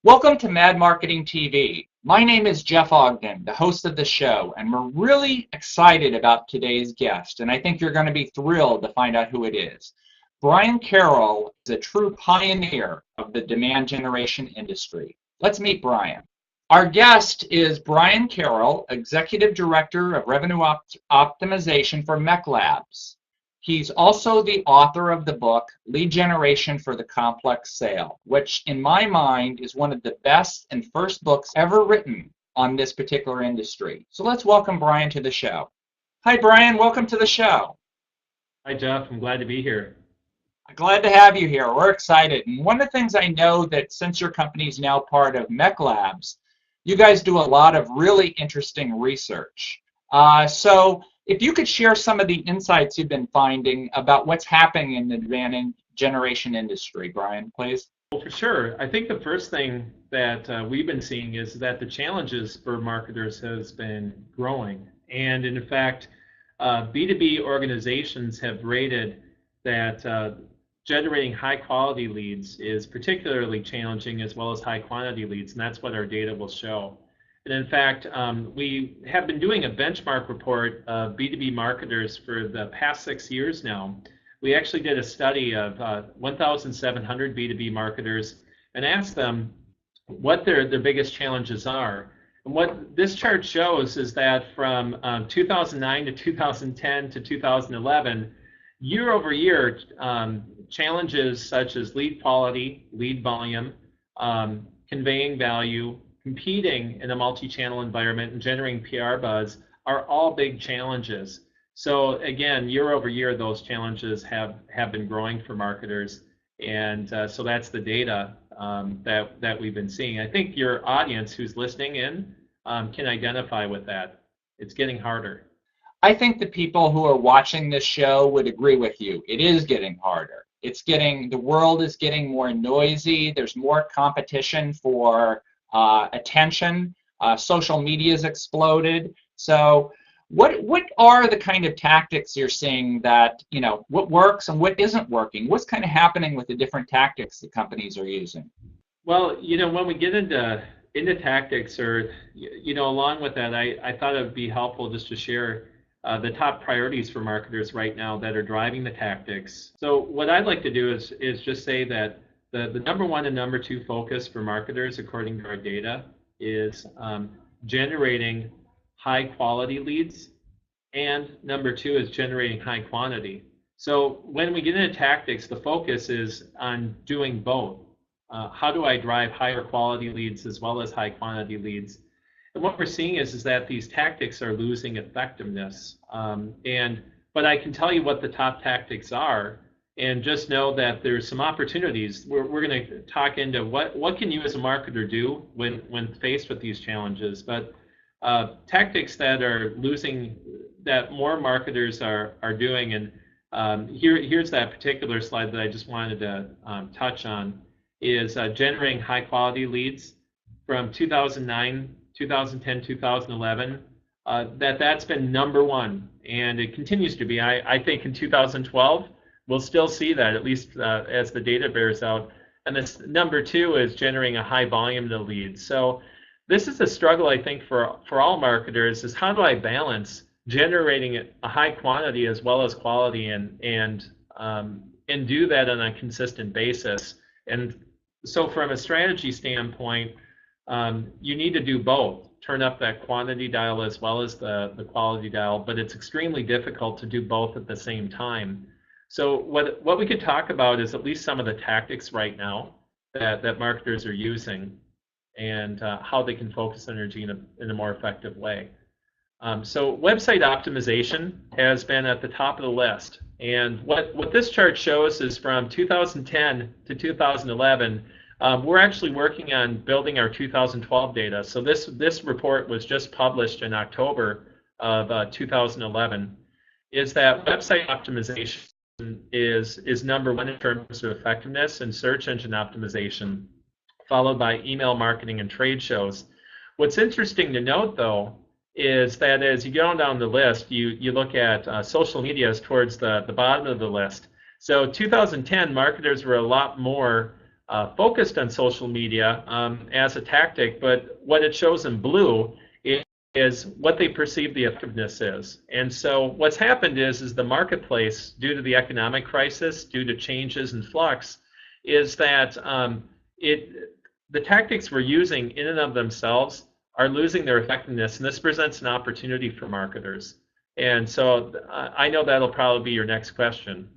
Welcome to Mad Marketing TV. My name is Jeff Ogden, the host of the show, and we're really excited about today's guest, and I think you're going to be thrilled to find out who it is. Brian Carroll is a true pioneer of the demand generation industry. Let's meet Brian. Our guest is Brian Carroll, Executive Director of Revenue Optimization for MECLABS. He's also the author of the book, Lead Generation for the Complex Sale, which in my mind is one of the best and first books ever written on this particular industry. So let's welcome Brian to the show. Hi, Brian. Welcome to the show. Hi, Jeff. I'm glad to be here. Glad to have you here. We're excited. And one of the things I know that since your company is now part of MECLABS, you guys do a lot of really interesting research. So if you could share some of the insights you've been finding about what's happening in the demand generation industry, Brian, please. Well, for sure. I think the first thing that we've been seeing is that the challenges for marketers has been growing. And in fact, B2B organizations have rated that generating high quality leads is particularly challenging, as well as high quantity leads, and that's what our data will show. And in fact, we have been doing a benchmark report of B2B marketers for the past 6 years now. We actually did a study of 1,700 B2B marketers and asked them what their biggest challenges are. And what this chart shows is that from 2009 to 2010 to 2011, year over year, challenges such as lead quality, lead volume, conveying value, competing in a multi-channel environment, and generating PR buzz are all big challenges. So again, year over year, those challenges have been growing for marketers, and so that's the data that we've been seeing. I think your audience who's listening in can identify with that. It's getting harder. I think the people who are watching this show would agree with you. It is getting harder. The world is getting more noisy. There's more competition for attention. Social media has exploded. So what are the kind of tactics you're seeing that, what works and what isn't working? What's kind of happening with the different tactics that companies are using? Well, when we get into tactics, or, along with that, I thought it would be helpful just to share the top priorities for marketers right now that are driving the tactics. So what I'd like to do is just say that the number one and number two focus for marketers, according to our data, is generating high quality leads, and number two is generating high quantity. So when we get into tactics, the focus is on doing both. How do I drive higher quality leads as well as high quantity leads? And what we're seeing is that these tactics are losing effectiveness. But I can tell you what the top tactics are, and just know that there's some opportunities. We're going to talk into what can you as a marketer do when faced with these challenges. But tactics that are losing, that more marketers are doing, and here's that particular slide that I just wanted to touch on, is generating high quality leads from 2009, 2010, 2011. That's been number one, and it continues to be. I think in 2012, we'll still see that, at least as the data bears out. And this number two is generating a high volume of leads. So this is a struggle, I think, for all marketers, is how do I balance generating a high quantity as well as quality, and do that on a consistent basis. And so from a strategy standpoint, you need to do both. Turn up that quantity dial as well as the quality dial, but it's extremely difficult to do both at the same time. So what we could talk about is at least some of the tactics right now that marketers are using, and how they can focus energy in a more effective way. So website optimization has been at the top of the list. And what this chart shows is from 2010 to 2011, we're actually working on building our 2012 data. So this report was just published in October of 2011, is that website optimization is number one in terms of effectiveness, and search engine optimization, followed by email marketing and trade shows. What's interesting to note, though, is that as you go down the list, you look at social medias towards the bottom of the list. So 2010, marketers were a lot more focused on social media as a tactic, but what it shows in blue is what they perceive the effectiveness is. And so what's happened is the marketplace, due to the economic crisis, due to changes in flux, is that the tactics we're using in and of themselves are losing their effectiveness, and this presents an opportunity for marketers. And so I know that'll probably be your next question.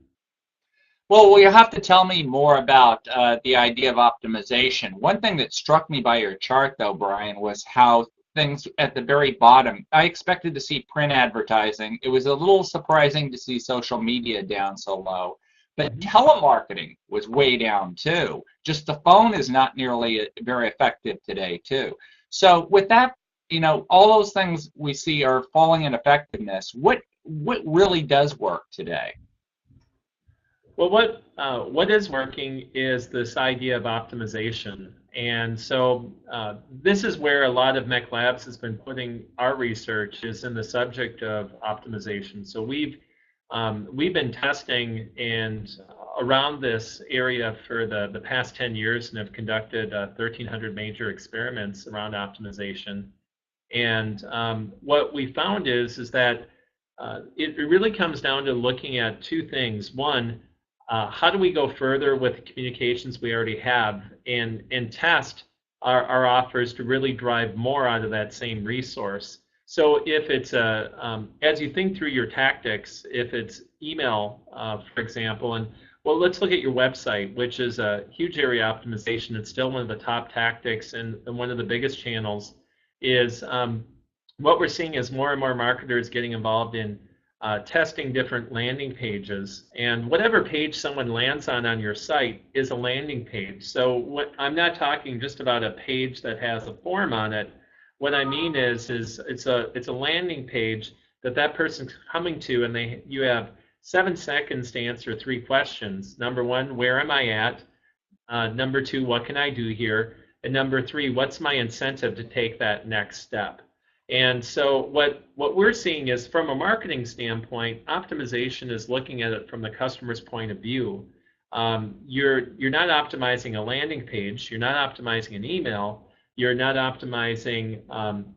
Well, you have to tell me more about the idea of optimization. One thing that struck me by your chart, though, Brian, was how things at the very bottom, I expected to see print advertising. It was a little surprising to see social media down so low. But telemarketing was way down, too. Just the phone is not nearly very effective today, too. So with that, all those things we see are falling in effectiveness. What really does work today? Well, what is working is this idea of optimization. And so this is where a lot of MECLABS has been putting our research, is in the subject of optimization. So we've been testing and around this area for the past 10 years and have conducted 1,300 major experiments around optimization. And what we found is that it really comes down to looking at two things. One, how do we go further with the communications we already have and test our offers to really drive more out of that same resource? So if it's as you think through your tactics, if it's email, for example, and well, let's look at your website, which is a huge area of optimization. It's still one of the top tactics and one of the biggest channels. Is what we're seeing is more and more marketers getting involved in testing different landing pages, and whatever page someone lands on your site is a landing page. So I'm not talking just about a page that has a form on it. What I mean is it's a landing page that person's coming to, and you have 7 seconds to answer 3 questions. Number 1, where am I at? Number 2, what can I do here? And number 3, what's my incentive to take that next step? And so what we're seeing is, from a marketing standpoint, optimization is looking at it from the customer's point of view. You're not optimizing a landing page. You're not optimizing an email. You're not optimizing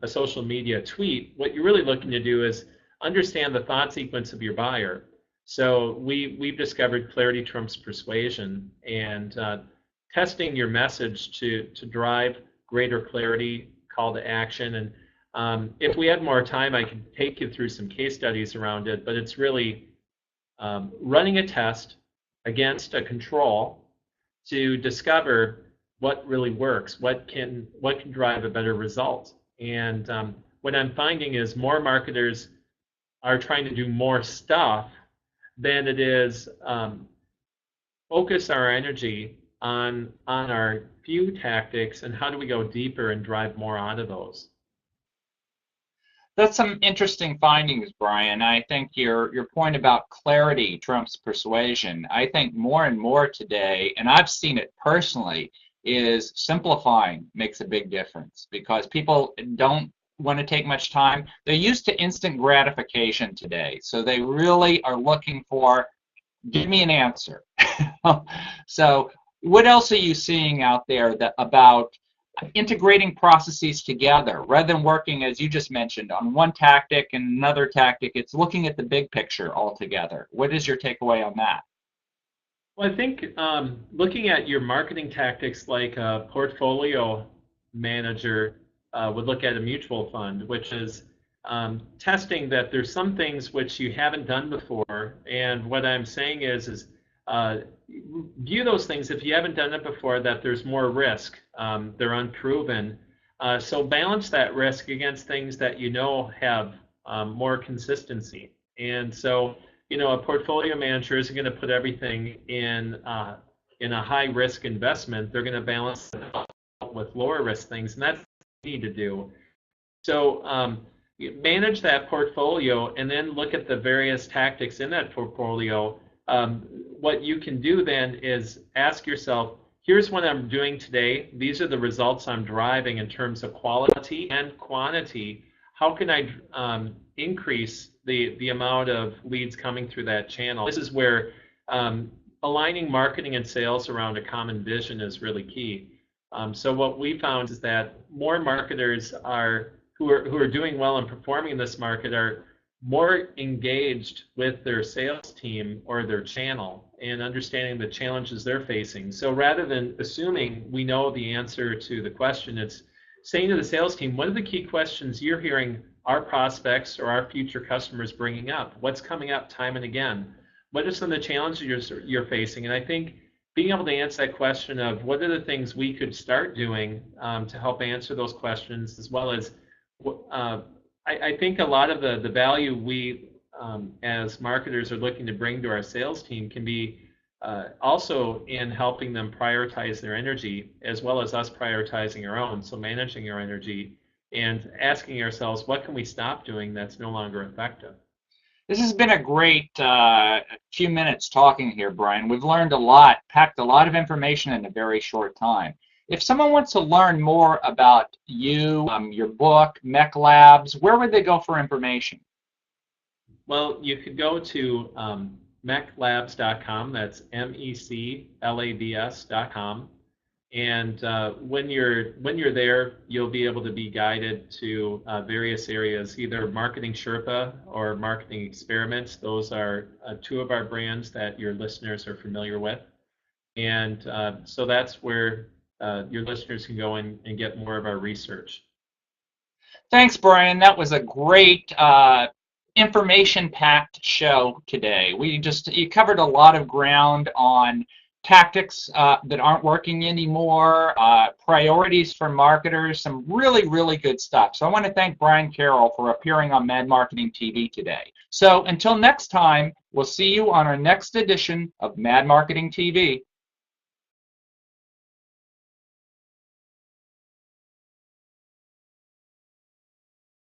a social media tweet. What you're really looking to do is understand the thought sequence of your buyer. So we've discovered clarity trumps persuasion, and testing your message to drive greater clarity, call to action. And if we had more time, I could take you through some case studies around it, but it's really running a test against a control to discover what really works, what can drive a better result. And what I'm finding is more marketers are trying to do more stuff than it is focus our energy on our few tactics and how do we go deeper and drive more out of those. That's some interesting findings, Brian. I think your point about clarity trumps persuasion. I think more and more today, and I've seen it personally, is simplifying makes a big difference, because people don't want to take much time. They're used to instant gratification today, so they really are looking for, give me an answer. So what else are you seeing out there about integrating processes together rather than working, as you just mentioned, on one tactic and another tactic? It's looking at the big picture altogether. What is your takeaway on that? Well, I think looking at your marketing tactics, like a portfolio manager would look at a mutual fund, which is testing that there's some things which you haven't done before. And what I'm saying is view those things, if you haven't done it before, that there's more risk. They're unproven. So balance that risk against things that you know have more consistency. And so, a portfolio manager isn't going to put everything in a high risk investment. They're going to balance it out with lower risk things, and that's what you need to do. So manage that portfolio and then look at the various tactics in that portfolio. What you can do then is ask yourself, here's what I'm doing today. These are the results I'm driving in terms of quality and quantity. How can I increase the amount of leads coming through that channel? This is where aligning marketing and sales around a common vision is really key. So what we found is that more marketers who are doing well and performing in this market are more engaged with their sales team or their channel and understanding the challenges they're facing. So rather than assuming we know the answer to the question, it's saying to the sales team, what are the key questions you're hearing our prospects or our future customers bringing up? What's coming up time and again? What are some of the challenges you're facing? And I think being able to answer that question of what are the things we could start doing to help answer those questions, as well as I think a lot of the value we as marketers are looking to bring to our sales team can be also in helping them prioritize their energy, as well as us prioritizing our own, so managing our energy and asking ourselves, what can we stop doing that's no longer effective? This has been a great few minutes talking here, Brian. We've learned a lot, packed a lot of information in a very short time. If someone wants to learn more about you, your book, MECLABS, where would they go for information? Well, you could go to MECLABS.com. That's MECLABS.com. And when you're there, you'll be able to be guided to various areas, either Marketing Sherpa or Marketing Experiments. Those are two of our brands that your listeners are familiar with. And so that's where your listeners can go and get more of our research. Thanks, Brian. That was a great information-packed show today. You covered a lot of ground on tactics that aren't working anymore, priorities for marketers, some really, really good stuff. So I want to thank Brian Carroll for appearing on Mad Marketing TV today. So until next time, we'll see you on our next edition of Mad Marketing TV.